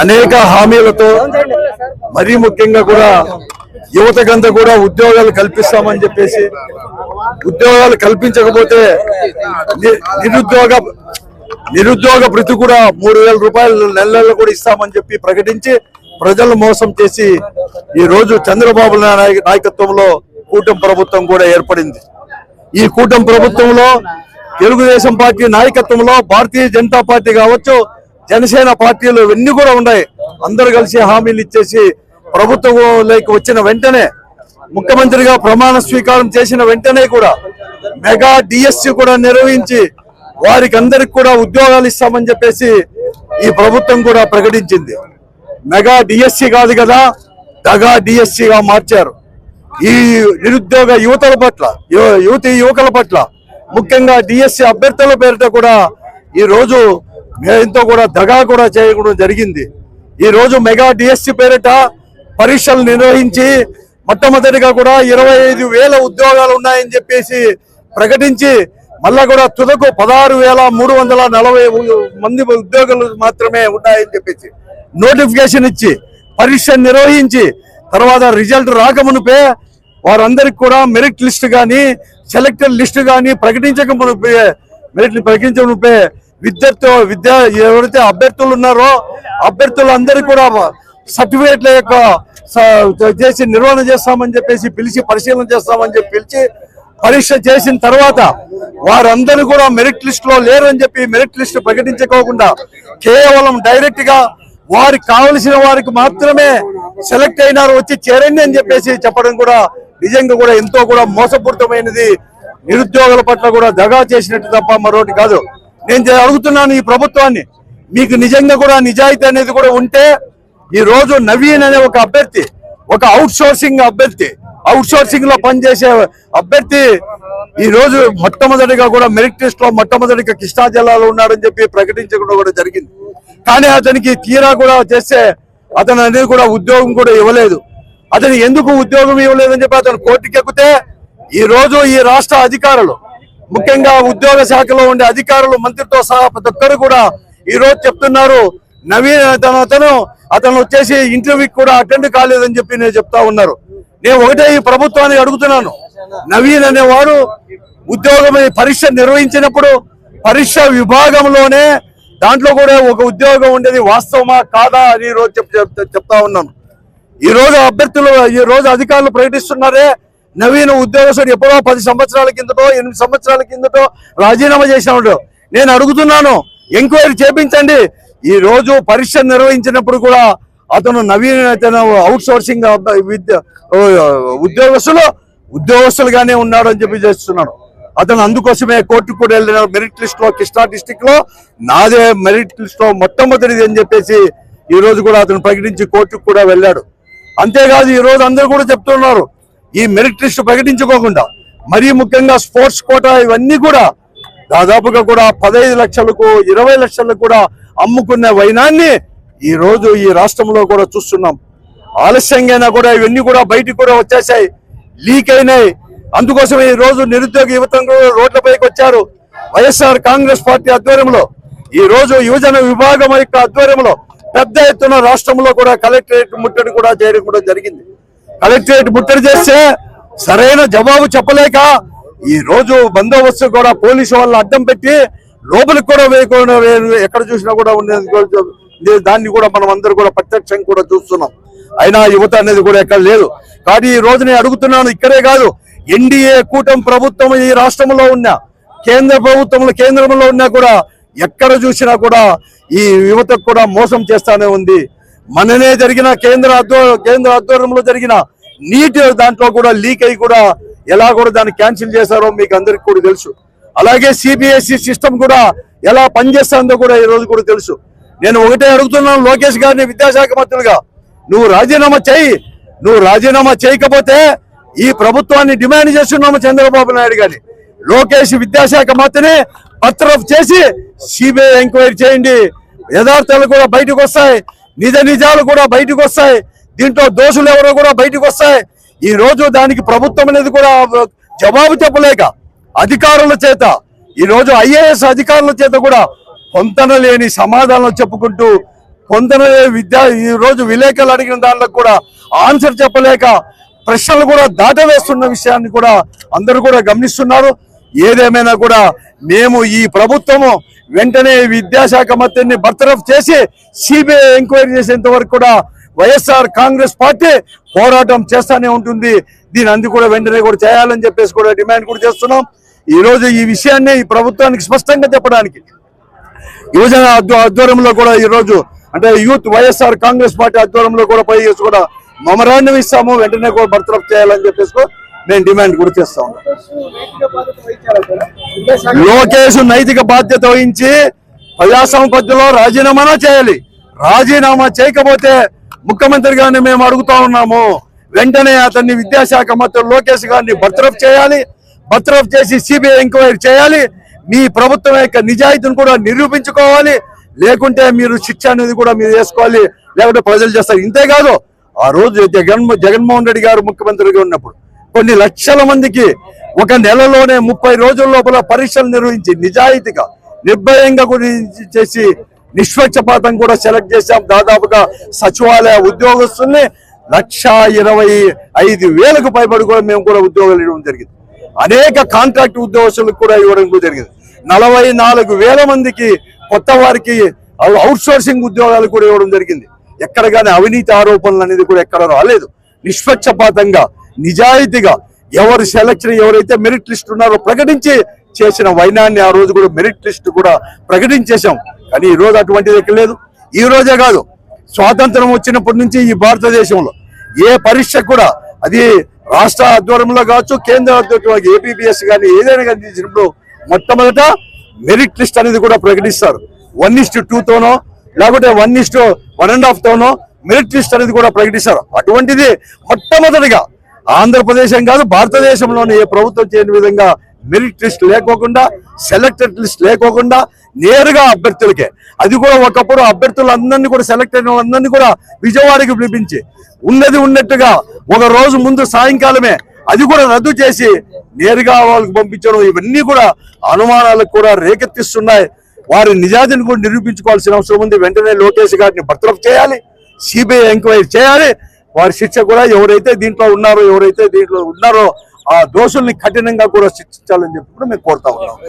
అనేక హామీలతో మరీ ముఖ్యంగా కూడా యువతకంతా కూడా ఉద్యోగాలు కల్పిస్తామని చెప్పేసి ఉద్యోగాలు కల్పించకపోతే నిరుద్యోగ భృతి కూడా 3,000 రూపాయలు నెలలో కూడా ఇస్తామని చెప్పి ప్రకటించి ప్రజలను మోసం చేసి ఈ రోజు చంద్రబాబు నాయకత్వంలో కూటమి ప్రభుత్వం కూడా ఏర్పడింది. ఈ కూటమి ప్రభుత్వంలో తెలుగుదేశం పార్టీ నాయకత్వంలో భారతీయ జనతా పార్టీ కావచ్చు, జనసేన పార్టీలు ఇవన్నీ కూడా ఉన్నాయి. అందరూ కలిసి హామీలు ఇచ్చేసి ప్రభుత్వంలోకి వచ్చిన వెంటనే ముఖ్యమంత్రిగా ప్రమాణ స్వీకారం చేసిన వెంటనే కూడా మెగా డిఎస్సి కూడా నిర్వహించి వారికి అందరికి కూడా ఉద్యోగాలు ఇస్తామని చెప్పేసి ఈ ప్రభుత్వం కూడా ప్రకటించింది. మెగా డిఎస్సి కాదు కదా, దగా డిఎస్సిగా మార్చారు. ఈ నిరుద్యోగ యువకుల పట్ల ముఖ్యంగా డిఎస్సి అభ్యర్థుల పేరిట కూడా ఈ రోజు ఎంతో కూడా దగా కూడా చేయడం జరిగింది. ఈ రోజు మెగా డిఎస్సి పేరిట పరీక్షలు నిర్వహించి మొట్టమొదటిగా కూడా 25,000 ఉద్యోగాలు ఉన్నాయని చెప్పేసి ప్రకటించి మళ్ళా కూడా తుదకు 16,340 మంది ఉద్యోగులు మాత్రమే ఉన్నాయని చెప్పేసి నోటిఫికేషన్ ఇచ్చి పరీక్ష నిర్వహించి తర్వాత రిజల్ట్ రాకమునిపే వారందరికి కూడా మెరిట్ లిస్ట్ కానీ సెలెక్టెడ్ లిస్ట్ కానీ ప్రకటించక మునిపే ఎవరైతే అభ్యర్థులు ఉన్నారో అభ్యర్థులందరికీ కూడా సర్టిఫికేట్ల యొక్క చేసి నిర్వహణ చేస్తామని చెప్పేసి పిలిచి పరిశీలన చేస్తామని చెప్పి పిలిచి పరీక్ష చేసిన తర్వాత వారందరూ కూడా మెరిట్ లిస్ట్ లో లేరని చెప్పి మెరిట్ లిస్ట్ ప్రకటించుకోకుండా కేవలం డైరెక్ట్ గా వారికి కావలసిన వారికి మాత్రమే సెలెక్ట్ అయినారు వచ్చి చేరండి అని చెప్పేసి చెప్పడం కూడా నిజంగా కూడా ఎంతో కూడా మోసపూరితమైనది. నిరుద్యోగుల పట్ల కూడా దగా చేసినట్టు తప్ప మరొకటి కాదు. నేను అడుగుతున్నాను ఈ ప్రభుత్వాన్ని, మీకు నిజంగా కూడా నిజాయితీ అనేది కూడా ఉంటే ఈ రోజు నవీన్ అనే ఒక అభ్యర్థి, ఒక అవుట్ సోర్సింగ్ లో పనిచేసే అభ్యర్థి ఈ రోజు మొట్టమొదటిగా కూడా మెరిట్ లిస్ట్ లో మొట్టమొదటిగా కృష్ణా జిల్లాలో ఉన్నాడని చెప్పి ప్రకటించడం కూడా జరిగింది. కానీ అతనికి తీరా కూడా చేస్తే అతను అనేది కూడా ఉద్యోగం కూడా ఇవ్వలేదు. అతను ఎందుకు ఉద్యోగం ఇవ్వలేదని చెప్పి అతను కోర్టుకి ఎక్కితే ఈ రోజు ఈ రాష్ట్ర అధికారులు ముఖ్యంగా ఉద్యోగ శాఖలో ఉండే అధికారులు మంత్రితో సహా ప్రతి ఒక్కరు కూడా ఈ రోజు చెప్తున్నారు నవీన్ అతను వచ్చేసి ఇంటర్వ్యూకి కూడా అటెండ్ కాలేదని చెప్పి నేను చెప్తా ఉన్నారు. నేను ఒకటే ఈ ప్రభుత్వాన్ని అడుగుతున్నాను, నవీన్ అనేవాడు ఉద్యోగం పరీక్ష నిర్వహించినప్పుడు పరీక్ష విభాగంలోనే దాంట్లో కూడా ఒక ఉద్యోగం ఉండేది వాస్తవమా కాదా అని ఈ రోజు చెప్తా ఉన్నాను. ఈ రోజు అధికారులు ప్రకటిస్తున్నారే నవీన్ ఉద్యోగస్తుడు ఎప్పుడో 10 సంవత్సరాల కిందటో 8 సంవత్సరాల కిందటో రాజీనామా చేసినాడు. నేను అడుగుతున్నాను, ఎంక్వైరీ చేపించండి. ఈ రోజు పరీక్ష నిర్వహించినప్పుడు కూడా అతను నవీన్ అవుట్ సోర్సింగ్ ఉద్యోగస్తులుగానే ఉన్నాడు అని చెప్పి చేస్తున్నాడు. అతను అందుకోసమే కోర్టుకు కూడా వెళ్ళిన మెరిట్ లిస్ట్ లో కృష్ణా డిస్టిక్ లో నాదే మెరిట్ లిస్ట్ లో మొట్టమొదటిది అని చెప్పేసి ఈ రోజు కూడా అతను ప్రకటించి కోర్టుకు కూడా వెళ్ళాడు. అంతేకాదు ఈ రోజు అందరూ కూడా చెప్తున్నారు ఈ మెరిట్ లిస్ట్ ప్రకటించుకోకుండా మరీ ముఖ్యంగా స్పోర్ట్స్ కోటా ఇవన్నీ కూడా దాదాపుగా కూడా 15 లక్షలకు 20 లక్షలకు కూడా అమ్ముకునే వైనాన్ని ఈ రోజు ఈ రాష్ట్రంలో కూడా చూస్తున్నాం. ఆలస్యంగా కూడా ఇవన్నీ కూడా బయటికి కూడా వచ్చేసాయి, లీక్ అయినాయి. అందుకోసం ఈ రోజు నిరుద్యోగ యువతను రోడ్లపైకి వచ్చారు. వైఎస్ఆర్ కాంగ్రెస్ పార్టీ ఆధ్వర్యంలో ఈ రోజు యువజన విభాగం యొక్క ఆధ్వర్యంలో పెద్ద ఎత్తున రాష్ట్రంలో కూడా కలెక్టరేట్ ముట్టడి కూడా చేయడం కూడా జరిగింది. కలెక్టరేట్ ముట్టడి చేస్తే సరైన జవాబు చెప్పలేక ఈ రోజు బందోబస్తు కూడా పోలీసు వాళ్ళు అడ్డం పెట్టి లోపలికి కూడా వేయకుండా ఎక్కడ చూసినా కూడా ఉండేది. దాన్ని కూడా మనం అందరూ కూడా ప్రత్యక్షంగా కూడా చూస్తున్నాం. అయినా యువత అనేది కూడా ఎక్కడ లేదు. కానీ ఈ రోజు నేను అడుగుతున్నాను, ఇక్కడే కాదు ఎన్డీఏ కూటమి ప్రభుత్వం ఈ రాష్ట్రంలో ఉన్న కేంద్రంలో ఉన్నా కూడా ఎక్కడ చూసినా కూడా ఈ యువతకు కూడా మోసం చేస్తానే ఉంది. మననే జరిగిన కేంద్ర ఆధ్వర్యంలో జరిగిన నీట్ దాంట్లో కూడా లీక్ అయ్యి కూడా ఎలా కూడా దాన్ని క్యాన్సిల్ చేశారో మీకు అందరికి కూడా తెలుసు. అలాగే సిబిఎస్ఈ సిస్టమ్ కూడా ఎలా పనిచేస్తుందో కూడా ఈ రోజు కూడా తెలుసు. నేను ఒకటే అడుగుతున్నాను లోకేష్ గారిని, విద్యాశాఖ మంత్రులుగా నువ్వు రాజీనామా చేయకపోతే ఈ ప్రభుత్వాన్ని డిమాండ్ చేస్తున్నాము చంద్రబాబు నాయుడు గారిని. లోకేష్ విద్యాశాఖ మంత్రిని పత్రం చేసి సిబిఐ ఎంక్వైరీ చేయండి. యథార్థాలు కూడా బయటకు వస్తాయి, నిజాలు కూడా బయటకు వస్తాయి, దీంట్లో దోషులు ఎవరో కూడా బయటకు వస్తాయి. ఈ రోజు దానికి ప్రభుత్వం అనేది కూడా జవాబు చెప్పలేక అధికారుల చేత ఈ రోజు ఐఏఎస్ అధికారుల చేత కూడా పొంతన లేని సమాధానం చెప్పుకుంటూ కొందరు ఈ రోజు విలేకరులు అడిగిన దాంట్లో కూడా ఆన్సర్ చెప్పలేక ప్రశ్నలు కూడా దాటవేస్తున్న విషయాన్ని కూడా అందరూ కూడా గమనిస్తున్నారు. ఏదేమైనా కూడా మేము ఈ ప్రభుత్వము వెంటనే విద్యాశాఖ మంత్రిని బర్తరఫ్ చేసి సిబిఐ ఎంక్వైరీ చేసేంత వరకు కూడా వైఎస్ఆర్ కాంగ్రెస్ పార్టీ పోరాటం చేస్తానే ఉంటుంది. దీని అందుకు కూడా వెంటనే కూడా చేయాలని చెప్పేసి కూడా డిమాండ్ కూడా చేస్తున్నాం. ఈ రోజు ఈ విషయాన్ని ఈ ప్రభుత్వానికి స్పష్టంగా చెప్పడానికి యువజన ఆధ్వర్యంలో కూడా ఈ రోజు అంటే యూత్ వైఎస్ఆర్ కాంగ్రెస్ పార్టీ ఆధ్వర్యంలో కూడా పై కూడా మెమరాండం ఇస్తాము, వెంటనే కూడా బర్తరఫ్ చేయాలని చెప్పేసి కూడా నేను డిమాండ్ కూడా చేస్తా ఉన్నాను. లోకేష్ నైతిక బాధ్యత వహించి ప్రజాస్వామ్య పద్ధతిలో రాజీనామా చేయాలి. రాజీనామా చేయకపోతే ముఖ్యమంత్రి గారిని మేము అడుగుతా ఉన్నాము, వెంటనే అతన్ని విద్యాశాఖ మంత్రి లోకేష్ గారిని బర్తరఫ్ చేయాలి. బర్తరఫ్ చేసి సిబిఐ ఎంక్వైరీ చేయాలి. మీ ప్రభుత్వం యొక్క నిజాయితీని కూడా నిరూపించుకోవాలి. లేకుంటే మీరు శిక్ష అనేది కూడా మీరు వేసుకోవాలి, లేకుంటే ప్రజలు చేస్తారు. ఇంతేకాదు ఆ రోజు జగన్మోహన్ రెడ్డి గారు ముఖ్యమంత్రిగా ఉన్నప్పుడు కొన్ని లక్షల మందికి ఒక నెలలోనే 30 రోజుల లోపల పరీక్షలు నిర్వహించి నిజాయితీగా నిర్భయంగా చేసి నిష్పక్షపాతం కూడా సెలెక్ట్ చేశాం. దాదాపుగా సచివాలయ ఉద్యోగస్తుల్ని 1,25,000 పైబడి కూడా మేము కూడా ఉద్యోగాలు ఇవ్వడం జరిగింది. అనేక కాంట్రాక్ట్ ఉద్యోగస్తులకు కూడా ఇవ్వడం జరిగింది. 44,000 మందికి కొత్త వారికి అవుట్ సోర్సింగ్ ఉద్యోగాలు కూడా ఇవ్వడం జరిగింది. ఎక్కడ కానీ అవినీతి ఆరోపణలు అనేది కూడా ఎక్కడ రాలేదు. నిష్పక్షపాతంగా నిజాయితీగా ఎవరు సెలక్షన్ ఎవరైతే మెరిట్ లిస్ట్ ఉన్నారో ప్రకటించి చేసిన వైనాన్ని ఆ రోజు కూడా మెరిట్ లిస్ట్ కూడా ప్రకటించేశాం. కానీ ఈ రోజు అటువంటిది ఎక్కడ లేదు. ఈ రోజే కాదు, స్వాతంత్రం వచ్చినప్పటి నుంచి ఈ భారతదేశంలో ఏ పరీక్ష కూడా అది రాష్ట్ర ఆధ్వర్యంలో కావచ్చు, కేంద్ర ఆధ్వర్యంలో ఏపీపీఎస్ కానీ ఏదైనా కానీ తీసినప్పుడు మొట్టమొదట మెరిట్ లిస్ట్ అనేది కూడా ప్రకటిస్తారు. 1:2తోనో లేకపోతే 1:1.5 తోనో మెరిట్ లిస్ట్ అనేది కూడా ప్రకటిస్తారు. అటువంటిది మొట్టమొదటిగా ఆంధ్రప్రదేశ్ కాదు భారతదేశంలోని ఏ ప్రభుత్వం చేయని విధంగా మెరిట్ లిస్ట్ లేకోకుండా, సెలెక్టెడ్ లిస్ట్ లేకోకుండా నేరుగా అభ్యర్థులకే, అది కూడా ఒకప్పుడు అభ్యర్థులందరినీ కూడా సెలెక్ట్ అయిన వాళ్ళందరినీ కూడా విజయవాడకి పిలిపించి ఉన్నది ఉన్నట్టుగా ఒక రోజు ముందు సాయంకాలమే అది కూడా రద్దు చేసి నేరుగా వాళ్ళకి పంపించడం, ఇవన్నీ కూడా అనుమానాలకు కూడా రేకెత్తిస్తున్నాయి. వారి నిజాయితీని కూడా నిరూపించుకోవాల్సిన అవసరం ఉంది. వెంటనే లోకేష్ గారిని బర్తరఫ్ చేయాలి, సిబిఐ ఎంక్వైరీ చేయాలి. వారి శిక్ష కూడా ఎవరైతే దీంట్లో ఉన్నారో ఆ దోషుల్ని కఠినంగా కూడా శిక్షించాలని చెప్పి కూడా మేము కోరుతా ఉన్నాం.